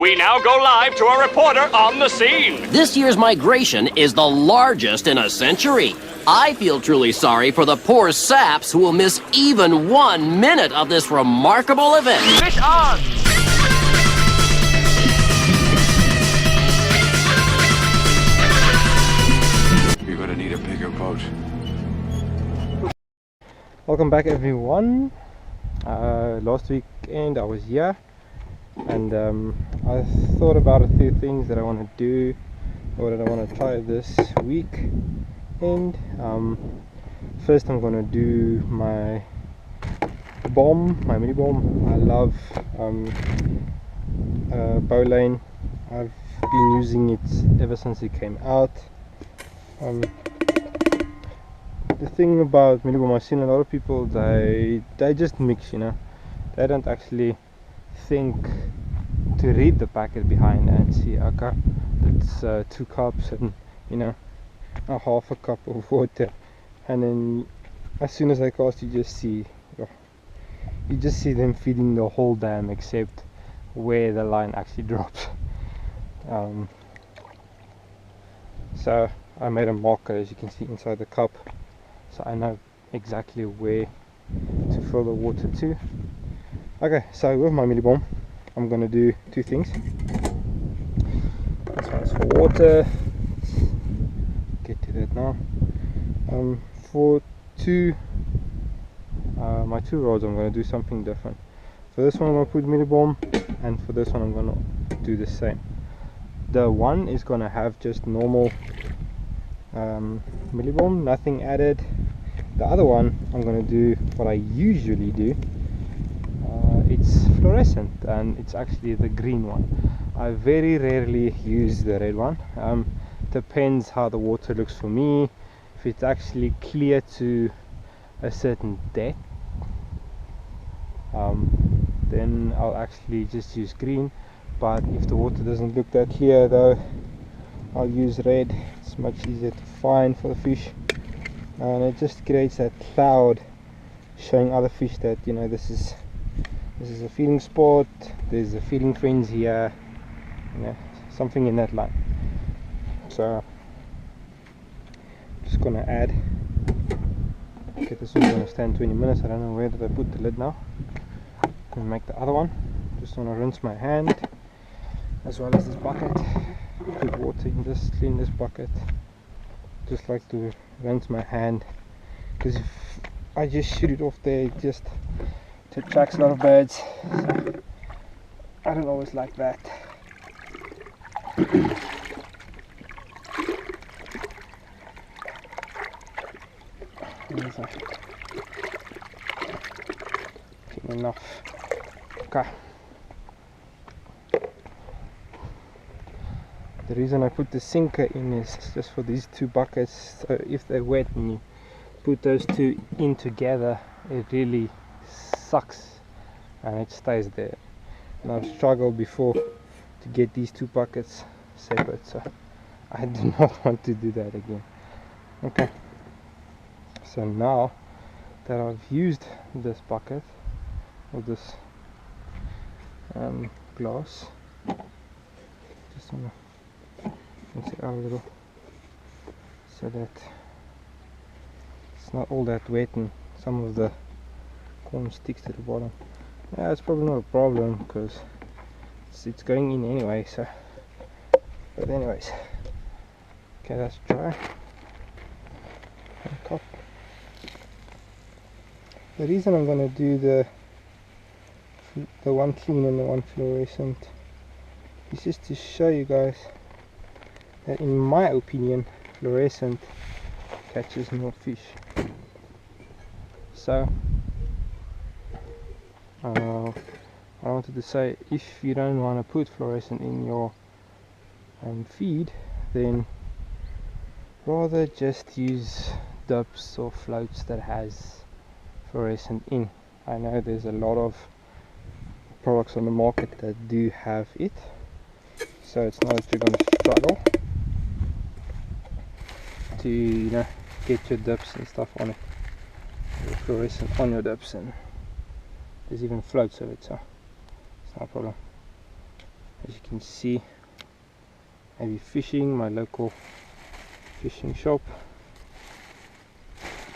We now go live to a reporter on the scene. This year's migration is the largest in a century. I feel truly sorry for the poor saps who will miss even 1 minute of this remarkable event. Fish on! You're gonna need a bigger boat. Welcome back, everyone. Last weekend I was here, and I thought about a few things that I want to do or that I want to try this week. And first I'm going to do my mini bomb. I love bowline. I've been using it ever since it came out. The thing about mini bomb, I've seen a lot of people, they just mix, you know. They don't actually think to read the packet behind and see, okay, that's 2 cups and, you know, a half a cup of water, and then as soon as I cast, you just see them feeding the whole dam except where the line actually drops. So I made a marker, as you can see, inside the cup, so I know exactly where to fill the water to. Okay, so with my mini bomb I'm gonna do 2 things. This one's for water. Get to that now. For my 2 rods, I'm gonna do something different. For this one I'm gonna put mini bomb, and for this one I'm gonna do the same. The one is gonna have just normal mini bomb, nothing added. The other one I'm gonna do what I usually do. It's fluorescent, and it's actually the green one. I very rarely use the red one. Depends how the water looks for me. If it's actually clear to a certain depth, then I'll actually just use green. But if the water doesn't look that clear, though, I'll use red. It's much easier to find for the fish, and it just creates that cloud showing other fish that, you know, this is a feeding spot, there's a feeding friends here, you know, something in that line. So just gonna add. Okay, this one's gonna stand 20 minutes. I don't know where did I put the lid now. Gonna make the other one. Just wanna rinse my hand as well as this bucket. Put water in this, clean this bucket. Just like to rinse my hand, because if I just shoot it off there, it attracts a lot of birds. So I don't always like that. Enough. Okay. The reason I put the sinker in is just for these 2 buckets. So if they're wet and you put those 2 in together, it really sucks and it stays there. And I've struggled before to get these 2 buckets separate, so I do not want to do that again. Okay, so now that I've used this bucket or this glass, just want to rinse it out a little so that it's not all that wet and some of the corn sticks to the bottom. Yeah, it's probably not a problem because it's going in anyway, so, but anyways, okay, that's dry on top. The reason I'm going to do the one clean and the one fluorescent is just to show you guys that, in my opinion, fluorescent catches more fish. So I wanted to say, if you don't want to put fluorescent in your feed, then rather just use dubs or floats that has fluorescent in. I know there's a lot of products on the market that do have it, so it's not that you're going to struggle to, you know, get your dubs and stuff on it, your fluorescent on your dubs, and there's even floats of it, so it's not a problem. as you can see, maybe fishing, my local fishing shop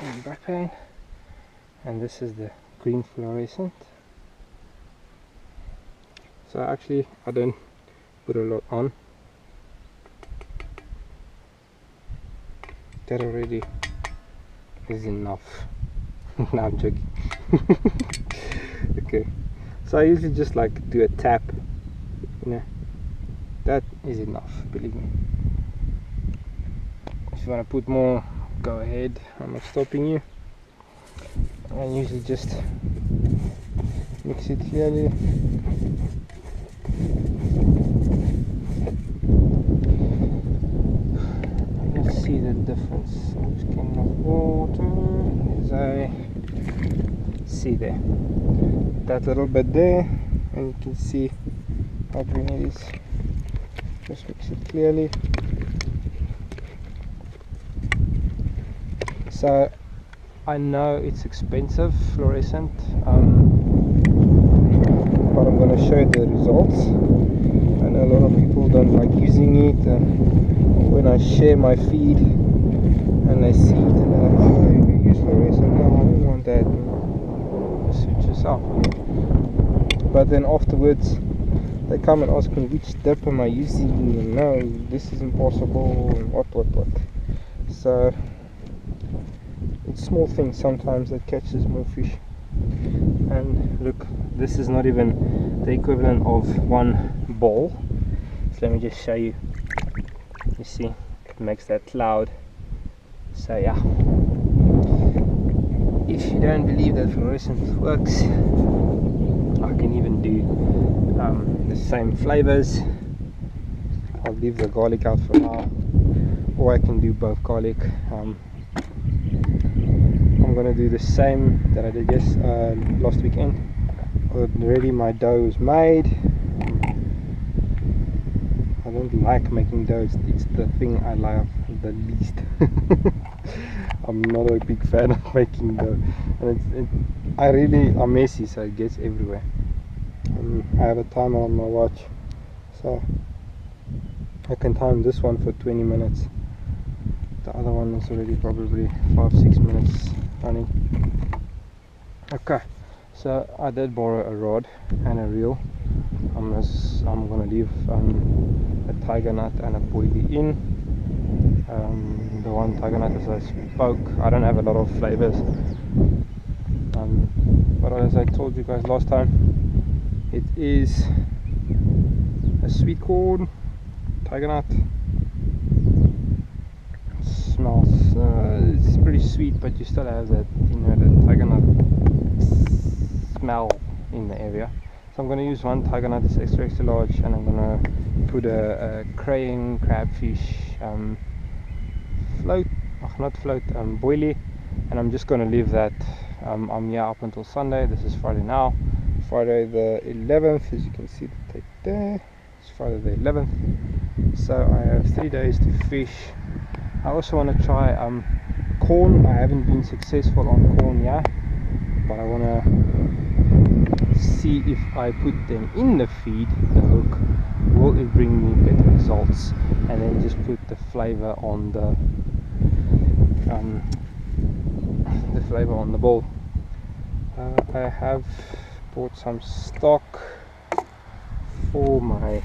in back pane. And this is the green fluorescent. So actually I don't put a lot on. That already is enough. No, I'm joking. Okay, so I usually just like do a tap, you know, that is enough, believe me. If you want to put more, go ahead, I'm not stopping you. I usually just mix it clearly. Let's see the difference. I'm just getting off water. As I see there, that little bit there, and you can see how green it is. Just mix it clearly. So I know it's expensive, fluorescent, but I'm going to show you the results. I know a lot of people don't like using it, and when I share my feed and they see it and they're like, oh, you use fluorescent, no, I don't want that. Suit yourself. But then afterwards they come and ask me, which dip am I using, and no, this is impossible, and what. So it's small things sometimes that catches more fish. And look, this is not even the equivalent of one bowl. So let me just show you. You see, it makes that cloud. So yeah, if you don't believe that fluorescent works, I can even do the same flavors. I'll leave the garlic out for now, or I can do both garlic. I'm gonna do the same that I did last weekend. Already my dough is made. I don't like making dough, it's the thing I like the least. I'm not a big fan of making dough, and I'm messy, so it gets everywhere. I have a timer on my watch, so I can time this one for 20 minutes. The other one is already probably 5-6 minutes running. Okay, so I did borrow a rod and a reel. I'm gonna leave a tiger nut and a boilie in. The one tiger nut, as I spoke, I don't have a lot of flavors, but as I told you guys last time, it is a sweet corn tiger nut. It smells, it's pretty sweet, but you still have that, you know, the tiger nut smell in the area. So I'm going to use one tiger nut, it's extra large, and I'm going to put a crane, crabfish, boilie, and I'm just going to leave that. I'm here up until Sunday. This is Friday now, Friday the 11th, as you can see the tape there. It's Friday the 11th, so I have 3 days to fish. I also want to try corn. I haven't been successful on corn yet, but I want to see if I put them in the feed, the hook, will it bring me better results, and then just put the flavor on the bowl. I have bought some stock for my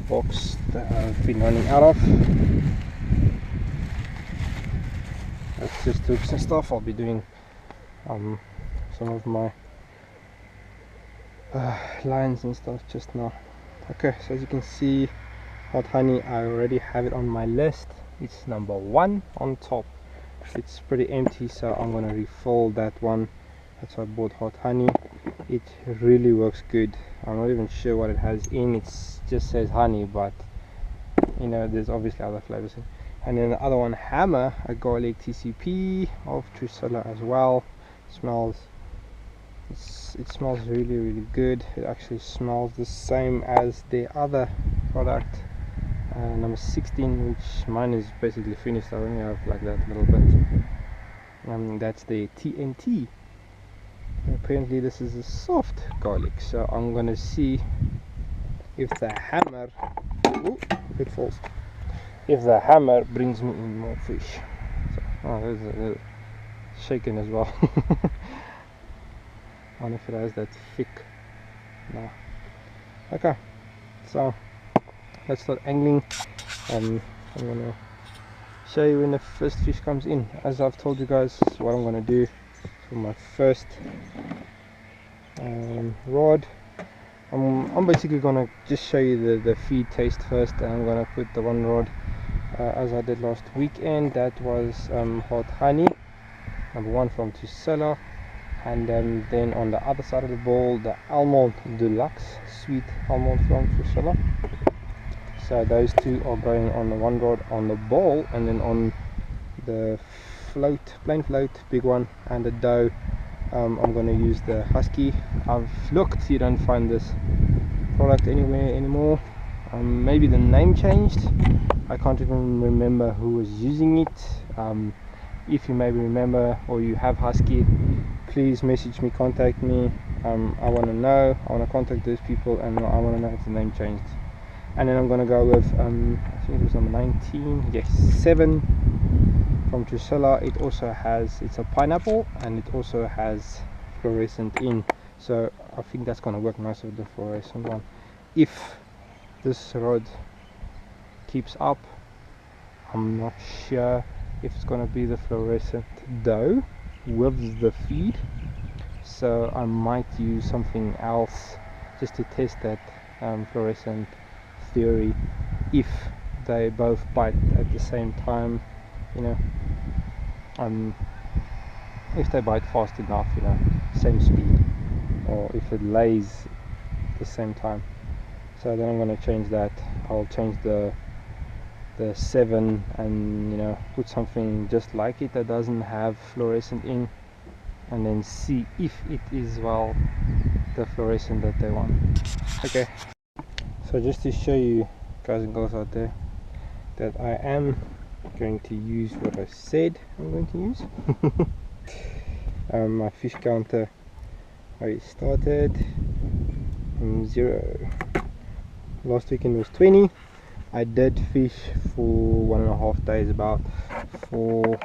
box that I've been running out of. That's just hooks and stuff. I'll be doing some of my lines and stuff just now. Okay, so as you can see, hot honey, I already have it on my list. It's number 1 on top. It's pretty empty, so I'm gonna refill that one. That's why I bought hot honey. It really works good. I'm not even sure what it has in. It just says honey, but you know, there's obviously other flavors in. And then the other one, Hammer, a garlic TCP of Drusilla as well. It smells really good. It actually smells the same as the other product, number 16, which mine is basically finished. I only have like that little bit. That's the TNT. Apparently this is a soft garlic, so I'm gonna see if the hammer, ooh, it falls, if the hammer brings me in more fish. So, oh, there's a shaken as well. I wonder if it has that thick. No. Okay, so let's start angling. I'm gonna show you when the first fish comes in. As I've told you guys, what I'm gonna do for my first rod. I'm basically gonna just show you the feed taste first, and I'm gonna put the one rod as I did last weekend. That was hot honey, number 1 from Tusela, and then on the other side of the bowl, the almond deluxe, sweet almond from Tusela. So those two are going on the one rod on the bowl, and then on the float, plain float, big one, and the dough, I'm going to use the husky. I've looked, you don't find this product anywhere anymore. Maybe the name changed, I can't even remember who was using it. If you maybe remember or you have husky, please message me, contact me. I want to know, I want to contact those people, and I want to know if the name changed. And then I'm going to go with I think it was number 19, yes, 7 from Tusela. It also has, it's a pineapple, and it also has fluorescent in, so I think that's going to work nice with the fluorescent one. If this rod keeps up, I'm not sure if it's going to be the fluorescent dough with the feed, so I might use something else just to test that fluorescent theory, if they both bite at the same time, you know, if they bite fast enough, you know, same speed, or if it lays the same time. So then I'm going to change that. I'll change the 7 and, you know, put something just like it that doesn't have fluorescent in, and then see if it is, well, the fluorescent that they want. Okay, so just to show you guys and girls out there that I am going to use what I said I'm going to use. My fish counter, I started 0. Last weekend was 20. I did fish for 1.5 days about for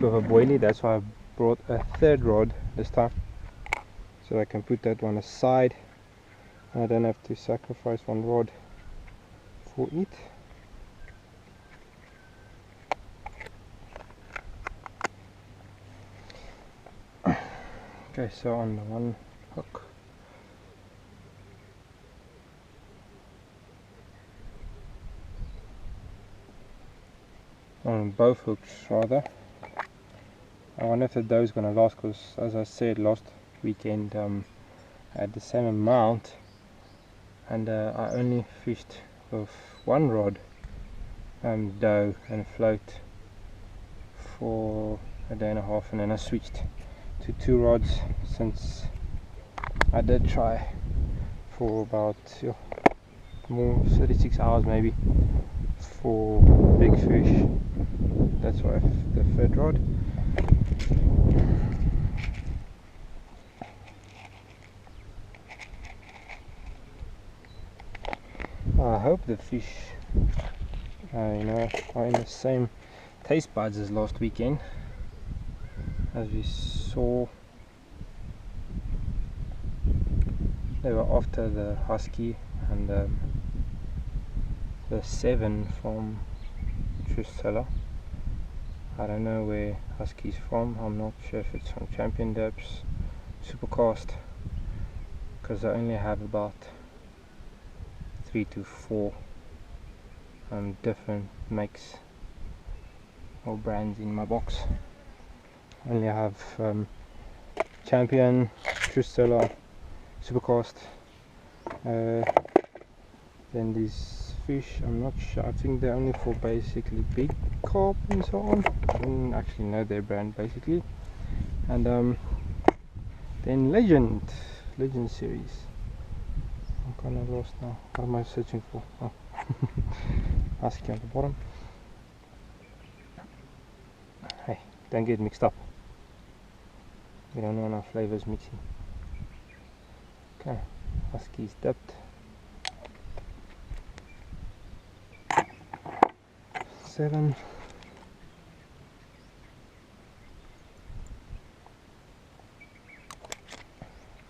with a boilie. That's why I brought a 3rd rod this time, so I can put that one aside. I don't have to sacrifice one rod for it. Okay, so on the one hook, on both hooks rather. I wonder if the dough is going to last, because as I said last weekend, I had the same amount, and I only fished with 1 rod dough and float for a day and a half, and then I switched to 2 rods, since I did try for about more 36 hours maybe for big fish. That's why the 3rd rod. I hope the fish you know, are in the same taste buds as last weekend. As we saw, they were after the husky and the 7 from Tusela. I don't know where husky's from. I'm not sure if it's from Champion Depths, Supercast, because I only have about 3 to 4 different makes or brands in my box. I only have Champion, Tusela, Supercast. Then these fish, I'm not sure, I think they're only for basically big carp and so on. I don't actually know their brand basically. And then Legend series. I'm kind of lost now. What am I searching for? Oh. Husky on the bottom. Hey, don't get mixed up. We don't want our flavors mixing. Okay, husky's dipped. 7.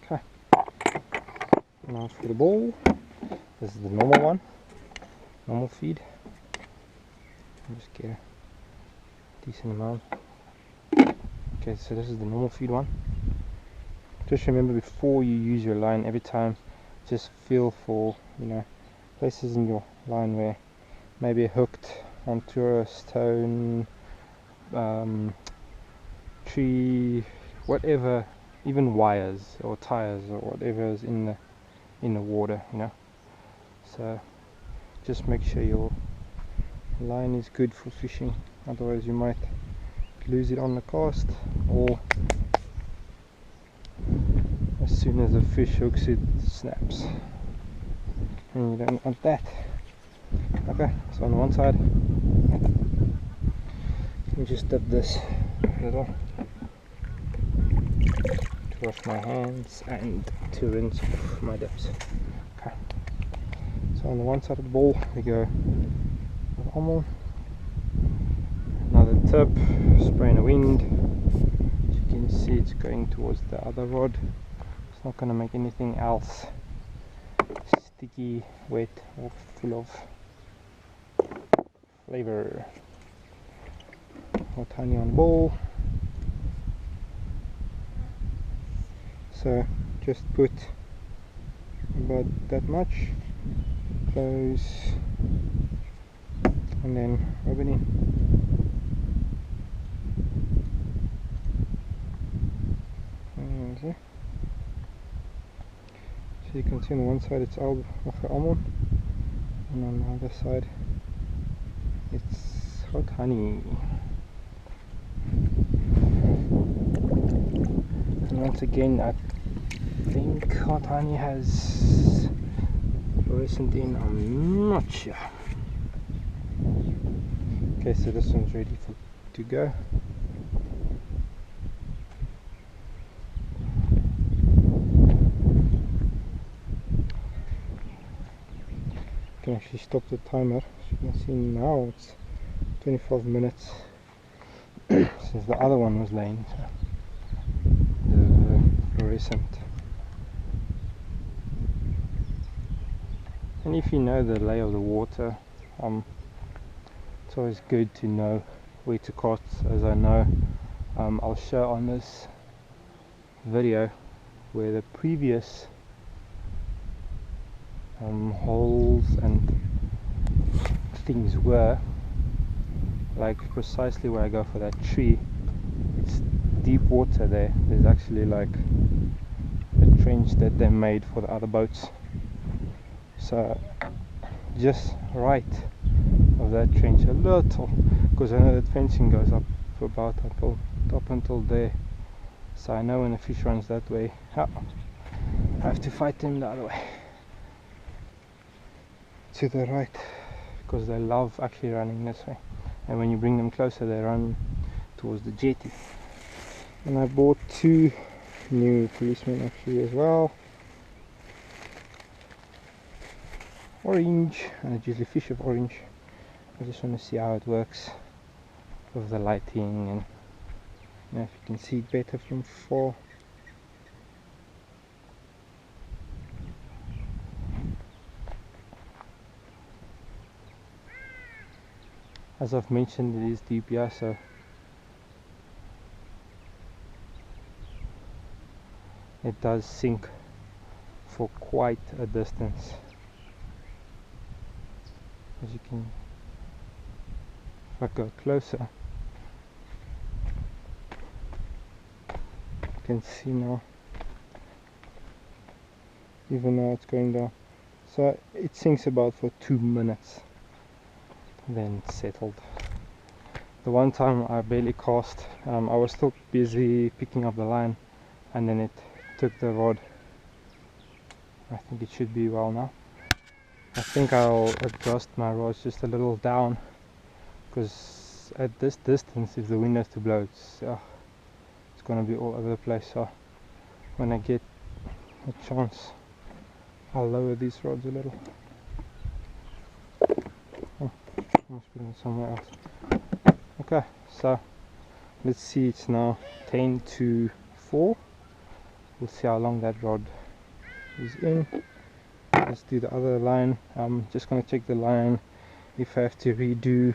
Okay. Now for the bowl. This is the normal one. Normal feed. Just get a decent amount. Okay, so this is the normal feed one. Just remember, before you use your line, every time just feel for, you know, places in your line where maybe hooked onto a stone, tree, whatever, even wires or tires or whatever is in the water, you know. So just make sure your line is good for fishing, otherwise you might lose it on the cast, or as soon as the fish hooks it snaps, and you don't want that. Okay, so on the one side you just dip this a little to wash my hands and to rinse off my dips. Okay, so on the one side of the bowl we go with almond, another tip, spray in the wind. As you can see, it's going towards the other rod. It's not going to make anything else sticky, wet, or full of flavor. More tiny on the bowl. So just put about that much, close, and then rub it in. Okay. So you can see on the one side it's almond, and on the other side it's hot honey. And once again, I think hot honey has fluorescent in, I'm not sure. Okay, so this one's ready to go. You can actually stop the timer. As you can see now it's 25 minutes since the other one was laying. So the fluorescent. And if you know the lay of the water, it's always good to know where to cast. As I know, I'll show on this video where the previous holes and things were, like precisely where I go for that tree. It's deep water there. There's actually like a trench that they made for the other boats. So just right of that trench a little, because I know that fencing goes up for about up until there. So I know when a fish runs that way, I have to fight them the other way, to the right, because they love actually running this way. And when you bring them closer, they run towards the jetty. And I bought 2 new policemen actually as well. Orange, and I usually fish with orange. I just want to see how it works with the lighting, and you know, if you can see it better from far. As I've mentioned, it is deep here, so it does sink for quite a distance. As you can, if I go closer, you can see now, even now it's going down. So it sinks about for 2 minutes, then it's settled. The one time I barely cast, I was still busy picking up the line, and then it took the rod. I think it should be well now. I think I'll adjust my rods just a little down, because at this distance, if the wind has to blow, it's going to be all over the place, so when I get a chance I'll lower these rods a little. Oh, I must put it somewhere else. Okay, so let's see, it's now 10 to 4. We'll see how long that rod is in. Let's do the other line. I'm just going to check the line if I have to redo.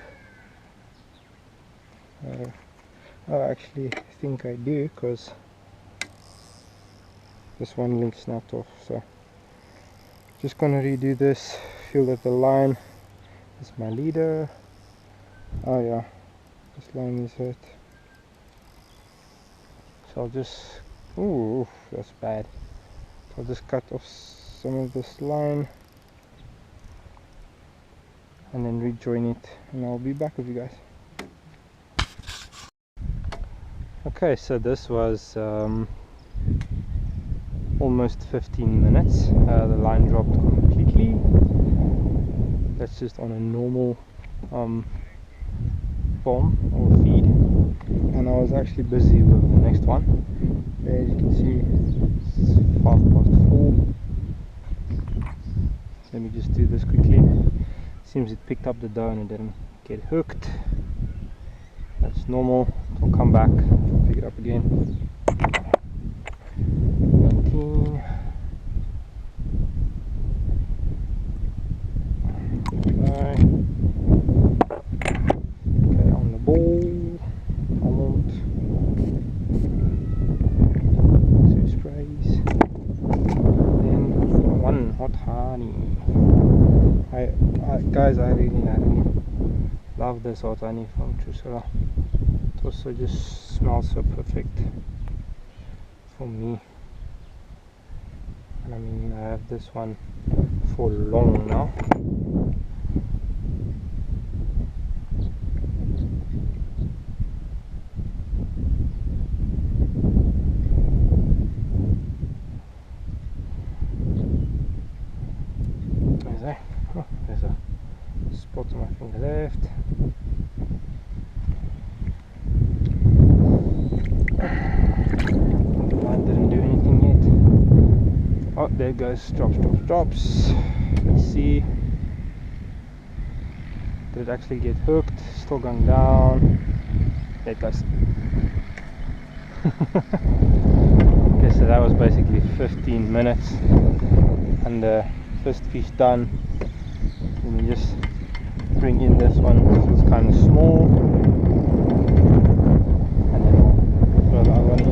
I actually think I do, because this one link snapped off, so just gonna redo this. Feel that the line is my leader. Oh yeah, this line is hurt, so I'll just, ooh, that's bad. So I'll just cut off some of this line and then rejoin it, and I'll be back with you guys. Okay, so this was almost 15 minutes. The line dropped completely. That's just on a normal bomb or feed, and I was actually busy with the next one. There you can see it's 4:05. Let me just do this quickly. Seems it picked up the dough and it didn't get hooked. That's normal. I'll come back, pick it up again. 19. Okay, on the ball. Almond. 2 sprays. Then 1 hot honey. Guys, I really love this hot honey from Trusera. It also just smells so perfect for me. And I mean, I have this one for long now. Where's that? Oh, there's a spot on my finger left. The line didn't do anything yet. Oh, there it goes. Drops. Let's see. Did it actually get hooked? Still going down. There it goes. Okay, so that was basically 15 minutes and the first fish done. Let me just bring in this one. This was kind of small, and then I'll throw the other one in.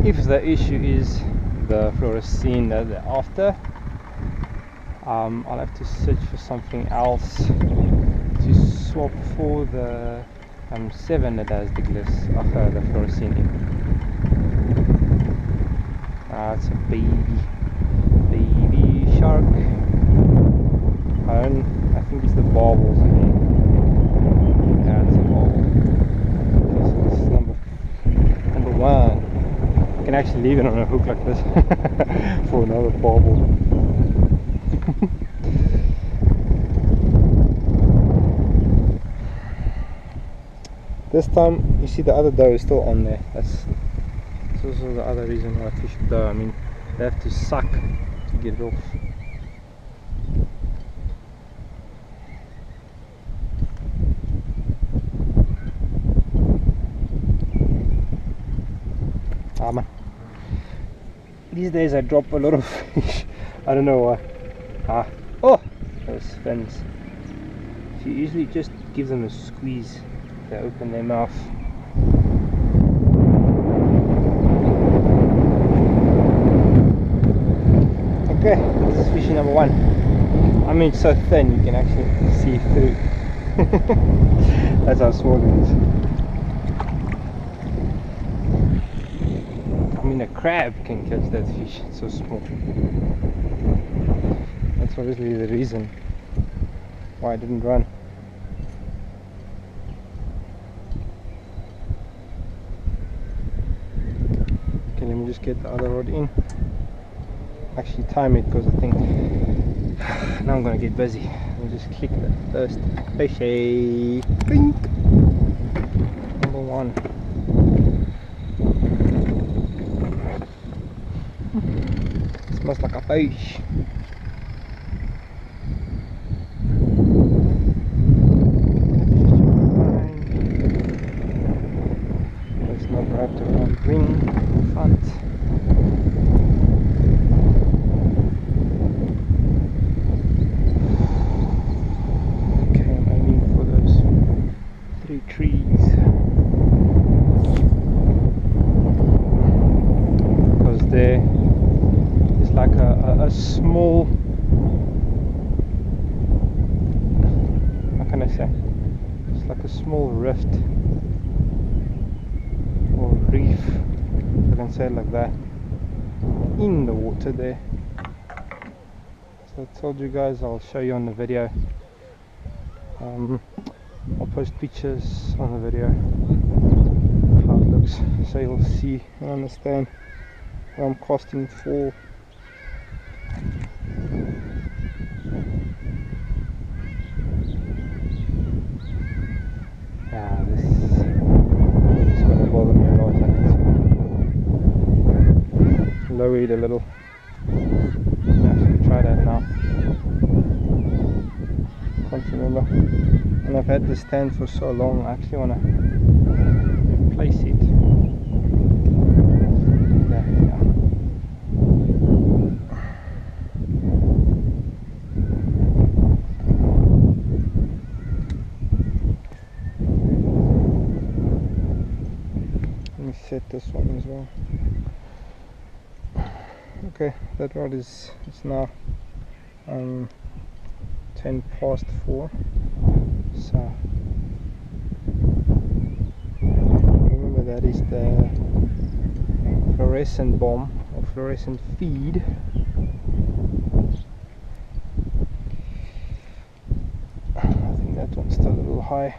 If the issue is the fluorescein that they're after, I'll have to search for something else to swap for the 7 that has the gliss, the fluorescein in. It's a baby shark. I think it's the baubles again. Yeah, it's a bauble. Okay, so this is number 1. I can actually leave it on a hook like this for another bauble. This time, you see the other dough is still on there. That's also the other reason why fish with dough. I mean, they have to suck to get it off. Ah man, these days I drop a lot of fish. I don't know why. Oh, those fins. If you usually just give them a squeeze, they open their mouth. Okay, this is fish number 1. I mean, it's so thin you can actually see through. That's how small it is. I mean, a crab can catch that fish, it's so small. That's obviously the reason why I didn't run. Okay, let me just get the other rod in. Actually time it, because I think now I'm gonna get busy. Let and just click the first fishy. Clink. Number one. Smells like a fish. There's no wrapped around ring front. Okay, I'm aiming for those 3 trees. Because there is like a small, how can I say? It's like a small rift or reef, if I can say it like that, in the water there. So I told you guys I'll show you on the video. I'll post pictures on the video how it looks, so you'll see and understand what I'm casting for. Yeah, this is going to bother me a lot. I need to lower it a little. Yeah, try that now. Can't remember. And I've had this stand for so long, I actually want to replace it. Yeah. Let me set this one as well. Okay, that rod is now 10 past 4. So remember, that is the fluorescent bomb or fluorescent feed. I think that one's still a little high.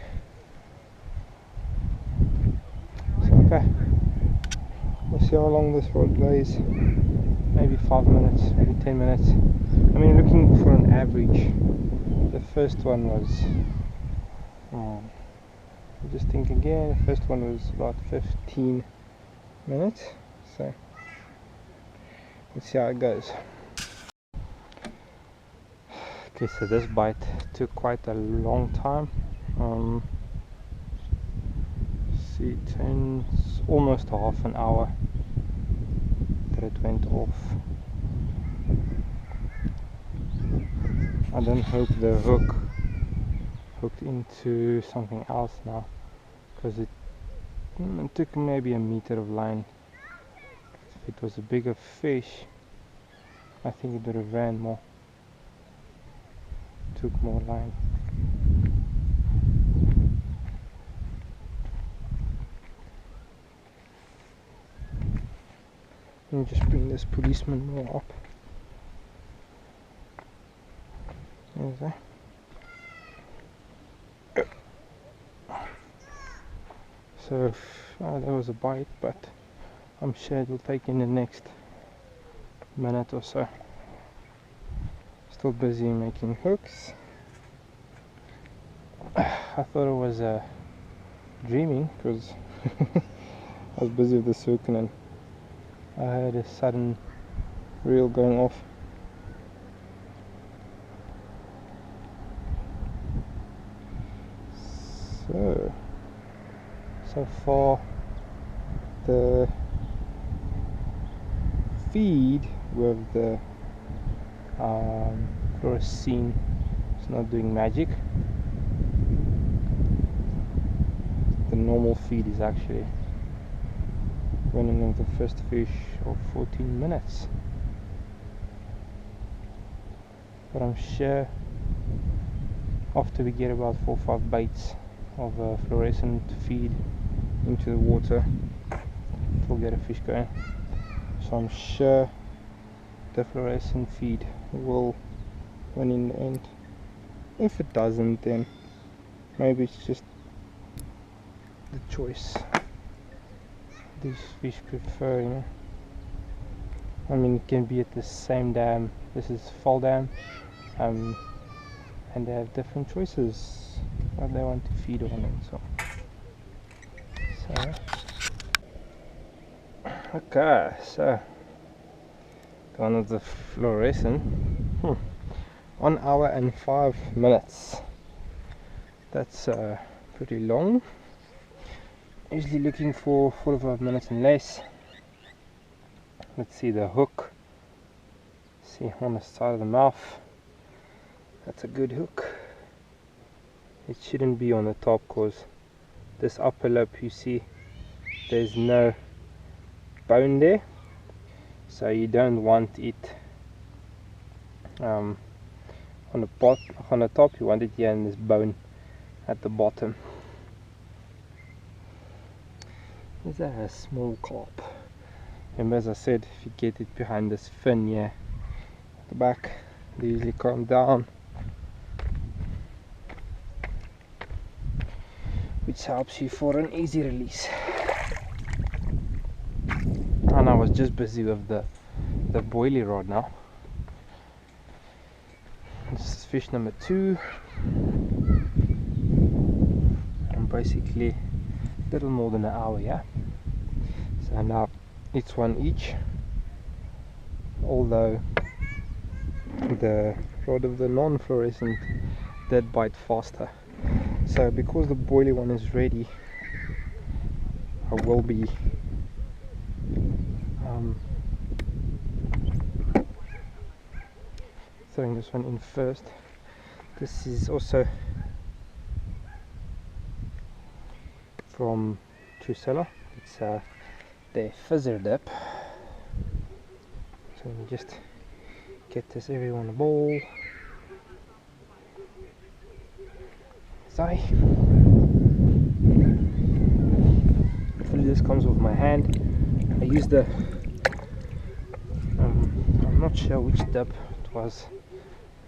So okay, we'll see how long this rod lays. Maybe 5 minutes, maybe 10 minutes. I mean, looking for an average. The first one was, I'll just think again, the first one was about 15 minutes. So let's see how it goes. Okay, so this bite took quite a long time. See, it's almost half an hour that it went off. I don't hope the hook hooked into something else now, because it took maybe a meter of line. If it was a bigger fish, I think it would have ran more, took more line. Let me just bring this policeman more up. There's that. So that was a bite, but I'm sure it will take in the next minute or so. Still busy making hooks. I thought it was dreaming, because I was busy with this hook and then I had a sudden reel going off. So far the feed with the fluorescent is not doing magic. The normal feed is actually running on the first fish of 14 minutes. But I'm sure after we get about 4 or 5 bites of fluorescent feed into the water, we'll get a fish going. So I'm sure the fluorescent feed will win in the end. If it doesn't, then maybe it's just the choice these fish prefer, you know. I mean, it can be at the same dam. This is VAALDAM and they have different choices what they want to feed on and so on. Okay, so one of the fluorescent 1 hour and 5 minutes. That's pretty long. Usually looking for 45 minutes and less. Let's see the hook. See on the side of the mouth. That's a good hook. It shouldn't be on the top because this upper lip, you see there's no bone there, so you don't want it on the top. You want it here in this bone at the bottom. Is that a small carp? Remember, as I said, if you get it behind this fin here at the back, they usually calm down, which helps you for an easy release. And I was just busy with the boilie rod now. This is fish number 2. And basically a little more than an hour, yeah. So now it's one each, although the rod of the non-fluorescent did bite faster. So because the boilie one is ready, I will be throwing this one in first. This is also from Trusella. It's the fizzer dip. So we just get this area on the bowl. Sorry. Hopefully this comes with my hand. I used the I'm not sure which dip it was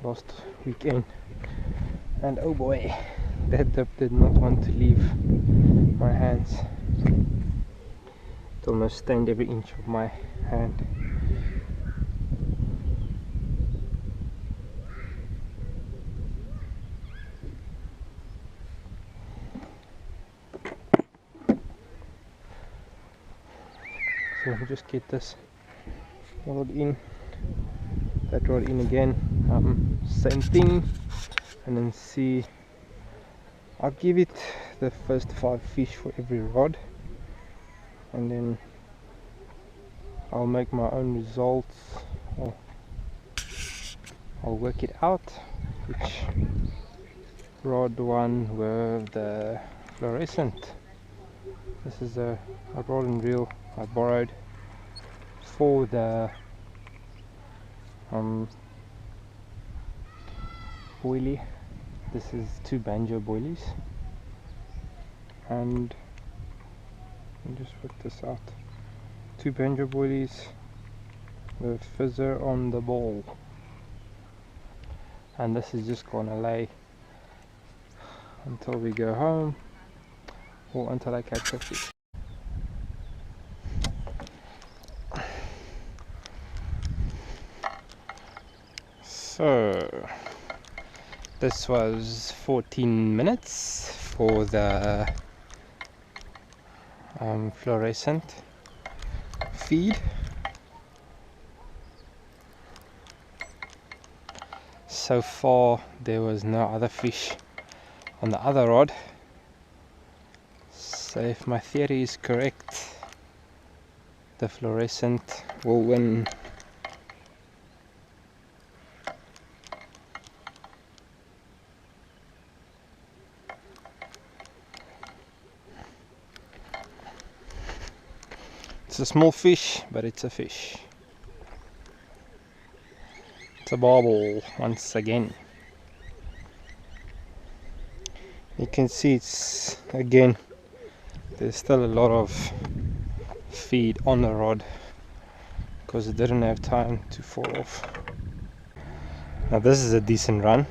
last weekend, and oh boy, that dip did not want to leave my hands. It almost stained every inch of my hand. So we'll just get this rod in, that rod in again, same thing, and then see. I'll give it the first 5 fish for every rod, and then I'll make my own results, or I'll work it out which rod one with the fluorescent. This is a rod and reel I borrowed for the boilie. This is 2 banjo boilies, and let me just work this out. 2 banjo boilies with fizzer on the bowl, and this is just gonna lay until we go home or until I catch a fish. So this was 14 minutes for the fluorescent feed. So far there was no other fish on the other rod, so if my theory is correct, the fluorescent will win. It's a small fish, but it's a fish. It's a barbel once again. You can see it's, again, there's still a lot of feed on the rod because it didn't have time to fall off. Now this is a decent run.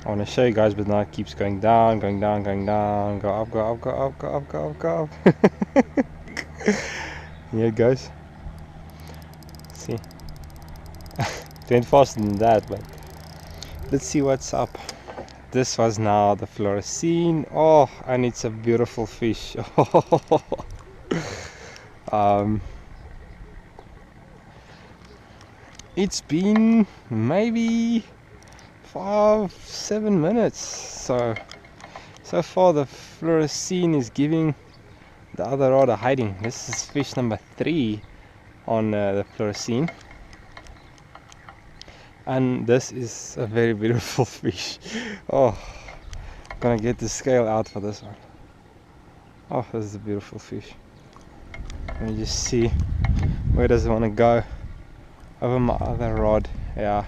I want to show you guys, but now it keeps going down, going down, going down, go up, go up, go up, go up, go up, go up. Yeah, guys. See, it went faster than that, but let's see what's up. this was now the fluorescene. Oh, and it's a beautiful fish. It's been maybe 5-7 minutes, so far the fluorescene is giving the other rod a hiding. This is fish number 3 on the fluorescene, and this is a very beautiful fish. Oh, gonna get the scale out for this one. Oh, this is a beautiful fish. Let me just see, where does it want to go? Over my other rod. Yeah.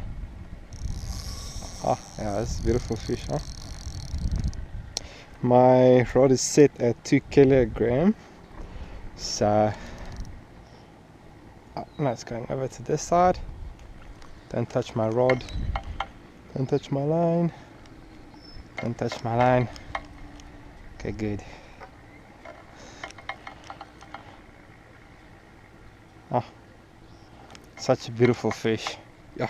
Oh yeah, this is a beautiful fish, huh? My rod is set at 2 kilogram, so now it's going over to this side. Don't touch my rod, don't touch my line, don't touch my line. Okay, good. Oh, such a beautiful fish. Yeah.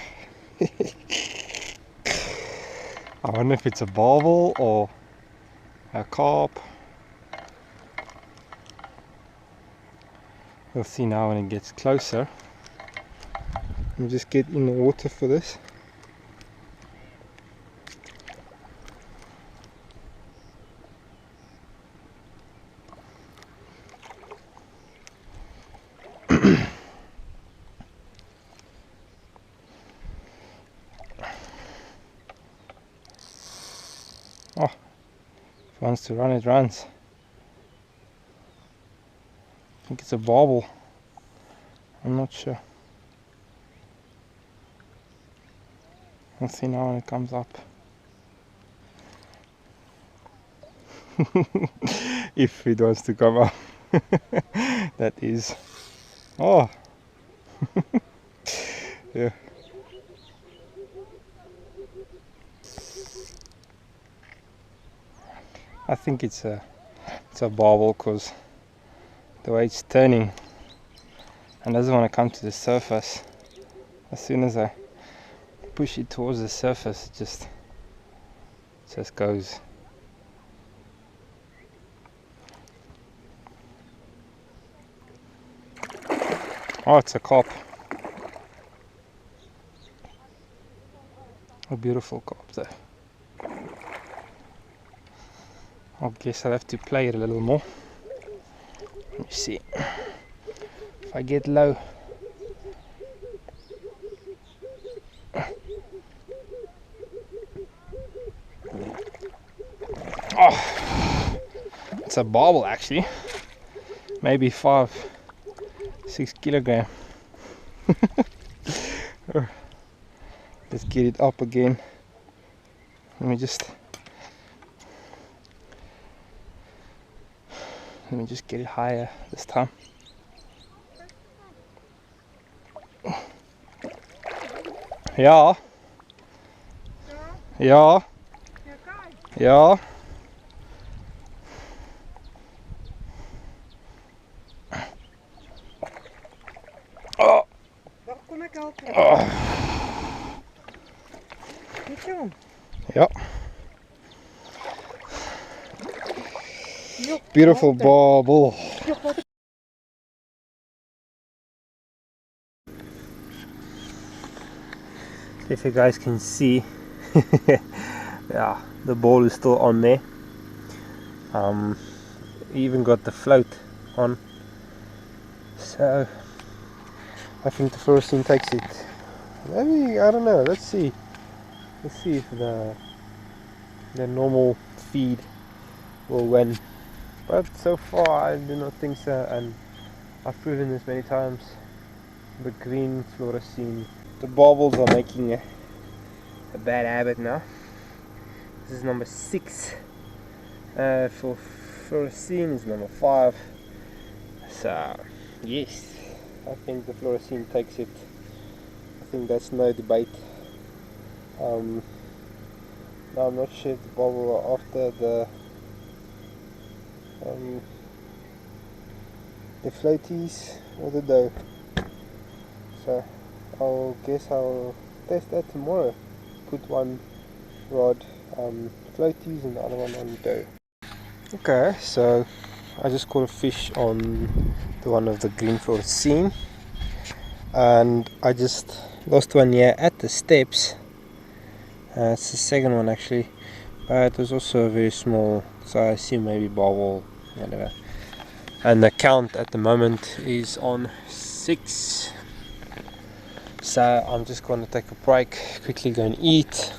I wonder if it's a barbel or a carp. We'll see now when it gets closer. Let me just get in the water for this. Oh, if it wants to run, it runs. I think it's a barbel. I'm not sure. We'll see now when it comes up. If it wants to come up. That is. Oh. Yeah. I think it's a barbel, because the way it's turning and doesn't want to come to the surface. As soon as I push it towards the surface, it just goes. Oh, it's a carp. A beautiful carp there. I guess I'll have to play it a little more. Let me see if I get low. Oh, it's a barbel actually. Maybe 5-6 kilogram. Let's get it up again. Let me just get it higher this time. Ja. Ja. Ja. Oh. Waar kom ik helpen? Oh. Goed zo. Ja. Beautiful barbel. If you guys can see, yeah, the ball is still on there. Even got the float on, so I think the fluorescene takes it. Maybe, I don't know. Let's see if the normal feed will win. But so far I do not think so, and I've proven this many times. The green fluorescene, the barbels are making a bad habit now. This is number 6. For fluorescene is number 5. So yes, I think the fluorescene takes it. I think that's no debate. Now I'm not sure if the barbel are after the floaties or the dough. So I'll test that tomorrow. Put one rod floaties and the other one on dough. Okay, so I just caught a fish on the one of the green floor scene, and I just lost one here at the steps. It's the second one actually, but it was also very small, so I assume maybe barbel, whatever. And the count at the moment is on 6. So I'm just going to take a break, quickly go and eat,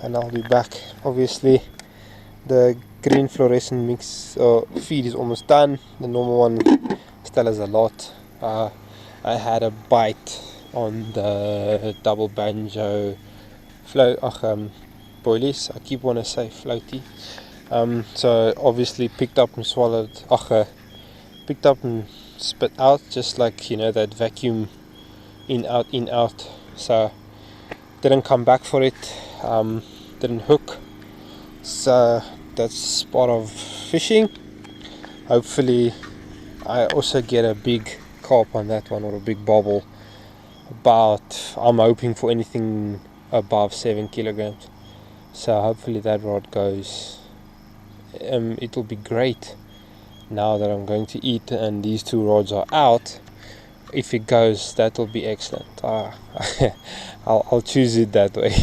and I'll be back. Obviously the green fluorescent mix feed is almost done. The normal one still has a lot. I had a bite on the double banjo boilies. I keep want to say floaty. So obviously picked up and swallowed, picked up and spit out, just like, you know, that vacuum in out. So didn't come back for it, didn't hook. So that's part of fishing. Hopefully I also get a big carp on that one, or a big bobble. About, I'm hoping for anything above 7 kilograms. So hopefully that rod goes. It'll be great now that I'm going to eat and these two rods are out. If it goes, that'll be excellent. I'll choose it that way.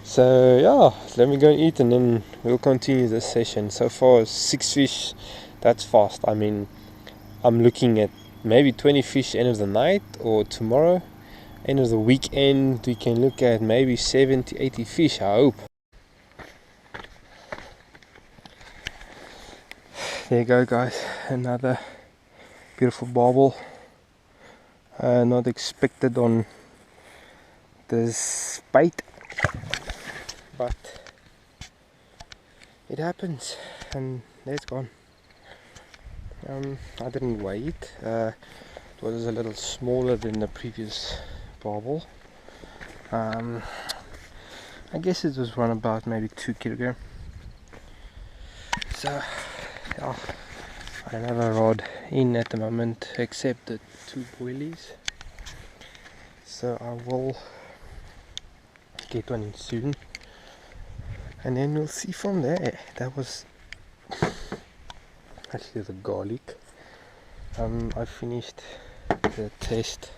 So yeah, let me go and eat and then we'll continue this session. So far 6 fish, that's fast. I mean, I'm looking at maybe 20 fish end of the night, or tomorrow end of the weekend we can look at maybe 70-80 fish, I hope. There you go guys, another beautiful barbel. Not expected on this bait, but it happens, and there it's gone. I didn't weigh it. It was a little smaller than the previous barbel. I guess it was run about maybe 2 kilograms. So yeah, another rod in at the moment, except the 2 boilies. So I will get one in soon, and then we'll see from there. That was actually the garlic. I finished the test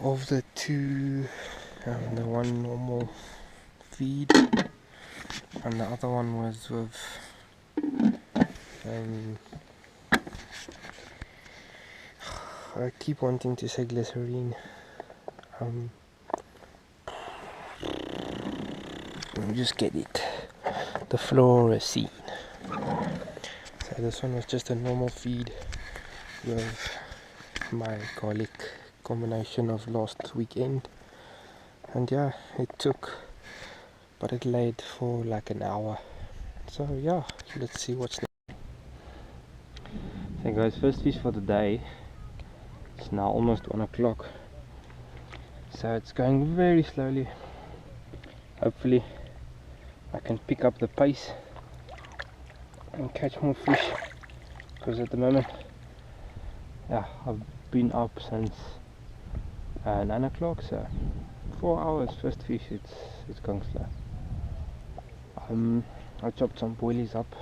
of the 2, the one normal feed, and the other one was with I keep wanting to say glycerine. Let me just get it. The fluorescent. So this one was just a normal feed with my garlic combination of last weekend, and yeah, it took, but it laid for like an hour. So yeah, let's see what's next. So guys, first fish for the day. It's now almost 1 o'clock, so it's going very slowly. Hopefully I can pick up the pace and catch more fish, because at the moment, yeah, I've been up since 9 o'clock, so 4 hours first fish. It's going slow. I chopped some boilies up,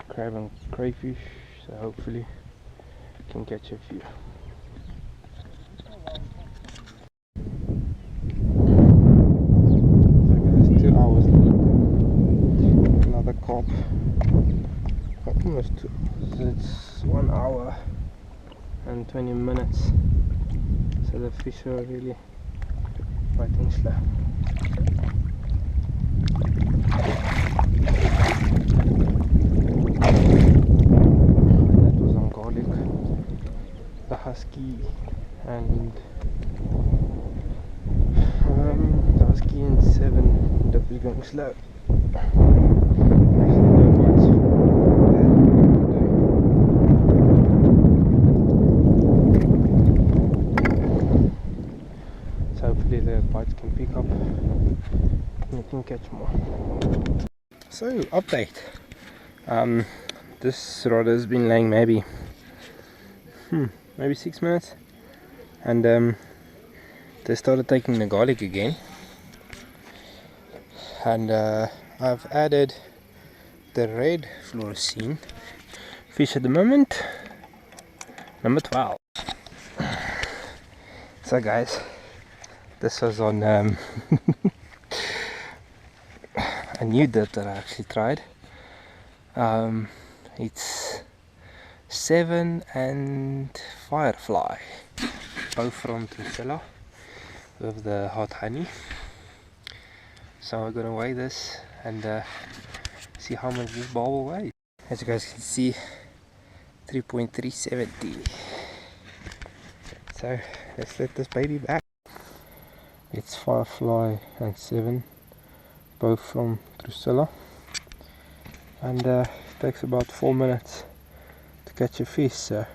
crab and crayfish, so hopefully I can catch a few. So guys, 2 hours later, another carp. Almost 2 hours. So it's 1 hour and 20 minutes. So the fish are really biting slow. That was on garlic, the husky, and the husky and 7 definitely going slow. Actually, no bites. So hopefully the bites can pick up and we can catch more. So update. This rod has been laying maybe 6 minutes, and they started taking the garlic again. and I've added the red fluorescein fish at the moment, number 12. So guys, this was on a new dip that I actually tried. It's 7 and Firefly, both from Drusilla with the hot honey. So we're gonna weigh this and see how much this ball will weigh. As you guys can see, 3.370. So let's let this baby back. It's Firefly and 7, both from Drusilla, and it takes about 4 minutes to catch a fish, so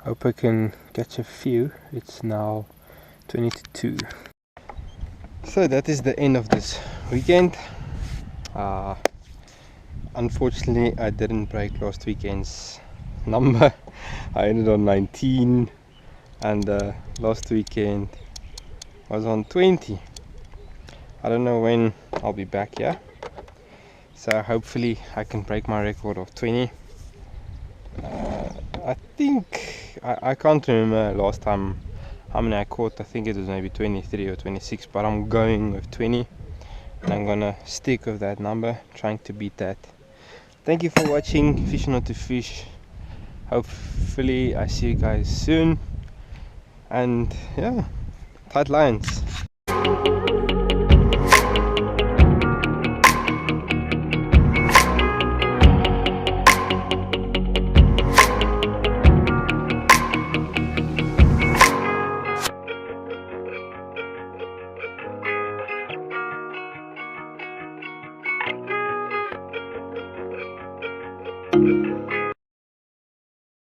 hope I can catch a few. It's now 20 to 2. So that is the end of this weekend. Unfortunately I didn't break last weekend's number. I ended on 19 and last weekend was on 20. I don't know when I'll be back here, so hopefully I can break my record of 20. I think I can't remember last time how many I caught. I think it was maybe 23 or 26, but I'm going with 20 and I'm gonna stick with that number, trying to beat that. Thank you for watching Fish Not to Fish. Hopefully I see you guys soon, and yeah, tight lines.